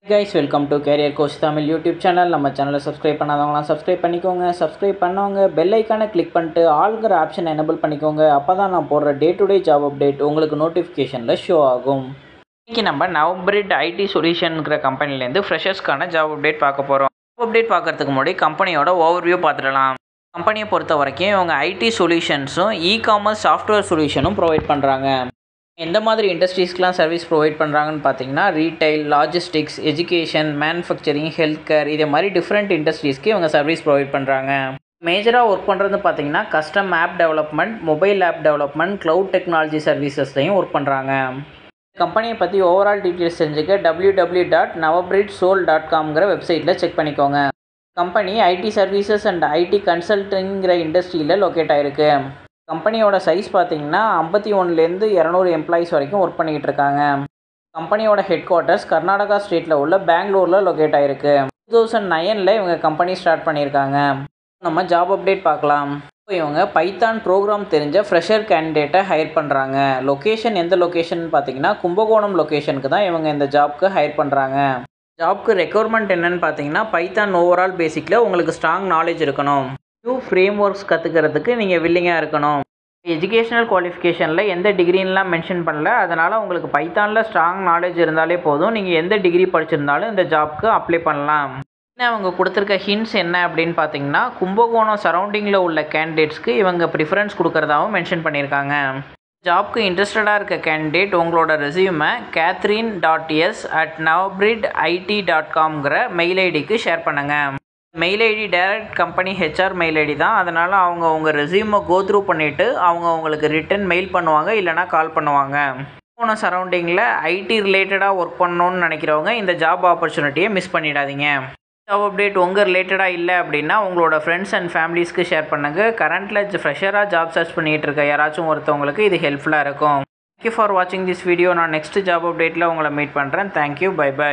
Guys, welcome to Career Coach Tamil YouTube channel. நம்ம சேனலை subscribe பண்ணாதவங்களாம் subscribe பண்ணிக்கோங்க. Subscribe பண்ணவங்க பெல் ஐக்கானை கிளிக் பண்ணிட்டு ஆல்ங்கிற ஆப்ஷன் எனேபிள் பண்ணிக்கோங்க. அப்போ தான் நான் போடுற day to day job update உங்களுக்கு நோட்டிஃபிகேஷனில் ஷோ ஆகும். இன்றைக்கி நம்ம நவபிரிட் ஐடி சொல்யூஷனுங்கிற கம்பெனிலேருந்து ஃப்ரெஷர்ஸ்க்கான ஜாப் அப்டேட் பார்க்க போகிறோம். ஜாப் அப்டேட் பார்க்குறதுக்கு முன்னாடி கம்பெனியோட ஓவர்வியூ பார்த்துடலாம். கம்பெனியை பொறுத்த வரைக்கும் இவங்க ஐடி சொல்யூஷன்ஸும் இ-காமர்ஸ் சாஃப்ட்வேர் சொல்யூஷனும் ப்ரொவைட் பண்ணுறாங்க. எந்த மாதிரி இண்டஸ்ட்ரீஸ்க்கெலாம் சர்வீஸ் ப்ரொவைட் பண்ணுறாங்கன்னு பார்த்தீங்கன்னா retail, logistics, education, manufacturing, health care இதே மாதிரி டிஃப்ரெண்ட் இண்டஸ்ட்ரீஸ்க்கு இவங்க சர்வீஸ் ப்ரொவைட் பண்ணுறாங்க. மேஜராக ஒர்க் பண்ணுறது பார்த்தீங்கன்னா custom app development, mobile app development, cloud technology சர்வீசஸ்லையும் ஒர்க் பண்ணுறாங்க. கம்பெனியை பற்றி ஓவரால் டீட்டெயில்ஸ் தெரிஞ்சுக்க www.navabridgesol.com வெப்சைட்டில் செக் பண்ணிக்கோங்க. Company IT services and IT கன்சல்டிங்கிற இண்டஸ்ட்ரியில் லொக்கேட் ஆகிருக்கு. கம்பெனியோட சைஸ் பார்த்தீங்கன்னா 51லேருந்து 200 எம்ப்ளாயிஸ் வரைக்கும் ஒர்க் பண்ணிக்கிட்டு இருக்காங்க. கம்பெனியோட ஹெட் குவார்ட்டர்ஸ் கர்நாடகா ஸ்டேட்டில் உள்ள பெங்களூரில் லொக்கேட் ஆகிருக்கு. 2009 இவங்க கம்பெனி ஸ்டார்ட் பண்ணியிருக்காங்க. நம்ம ஜாப் அப்டேட் பார்க்கலாம். இவங்க பைத்தான் ப்ரோக்ராம் தெரிஞ்ச ஃப்ரெஷர் கேண்டிடேட்டை ஹையர் பண்ணுறாங்க. லொக்கேஷன் எந்த லொக்கேஷன் பார்த்தீங்கன்னா கும்பகோணம் லொக்கேஷனுக்கு தான் இவங்க இந்த ஜாப்க்கு ஹையர் பண்ணுறாங்க. ஜாப்க்கு ரெக்யர்மெண்ட் என்னென்னு பார்த்தீங்கன்னா பைத்தான் ஓவரால் பேசிக்கில் உங்களுக்கு ஸ்ட்ராங் நாலேஜ் இருக்கணும். நியூ ஃப்ரேம் ஒர்க்ஸ் கற்றுக்கிறதுக்கு நீங்கள் வில்லிங்காக இருக்கணும். எஜுகேஷனல் குவாலிஃபிகேஷனில் எந்த டிகிரின்லாம் மென்ஷன் பண்ணல, அதனால் உங்களுக்கு பைத்தானில் ஸ்ட்ராங் நாலேஜ் இருந்தாலே போதும். நீங்கள் எந்த டிகிரி படிச்சிருந்தாலும் இந்த ஜாப்க்கு அப்ளை பண்ணலாம். இன்னும் அவங்க கொடுத்துருக்க ஹிண்ட்ஸ் என்ன அப்படின்னு பார்த்தீங்கன்னா கும்பகோணம் சரௌண்டிங்கில் உள்ள கேண்டிடேட்ஸ்க்கு இவங்க ப்ரிஃபரன்ஸ் கொடுக்குறதாகவும் மென்ஷன் பண்ணியிருக்காங்க. ஜாப்க்கு இன்ட்ரெஸ்டடாக இருக்க கேண்டிடேட் உங்களோட ரெஸ்யூமை catherine.s@navabridit.com மெயில் ஐடிக்கு ஷேர் பண்ணுங்கள். Mail ID direct company HR mail ID தான். அதனால் அவங்க உங்கள் ரெஸ்யூமை கோத்ரூ பண்ணிவிட்டு அவங்க உங்களுக்கு ரிட்டன் மெயில் பண்ணுவாங்க, இல்லைனா கால் பண்ணுவாங்க. போன சரௌண்டிங்கில் ஐடி ரிலேட்டடாக ஒர்க் பண்ணணுன்னு நினைக்கிறவங்க இந்த ஜாப் ஆப்பர்ச்சுனிட்டியை மிஸ் பண்ணிடாதீங்க. ஜாப் அப்டேட் உங்கள் ரிலேட்டடாக இல்லை அப்படின்னா உங்களோட ஃப்ரெண்ட்ஸ் அண்ட் ஃபேமிலிஸ்க்கு ஷேர் பண்ணுங்கள். கரண்ட்டில் ஃப்ரெஷராக ஜாப் சர்ச் பண்ணிகிட்டு இருக்க யாராச்சும் ஒருத்தவங்களுக்கு இது ஹெல்ப்ஃபுல்லாக இருக்கும். தேங்க்யூ ஃபார் வாட்சிங் திஸ் வீடியோ. நான் நெக்ஸ்ட் ஜாப் அப்டேட்டில் உங்களை மீட் பண்ணுறேன். Thank you, bye by.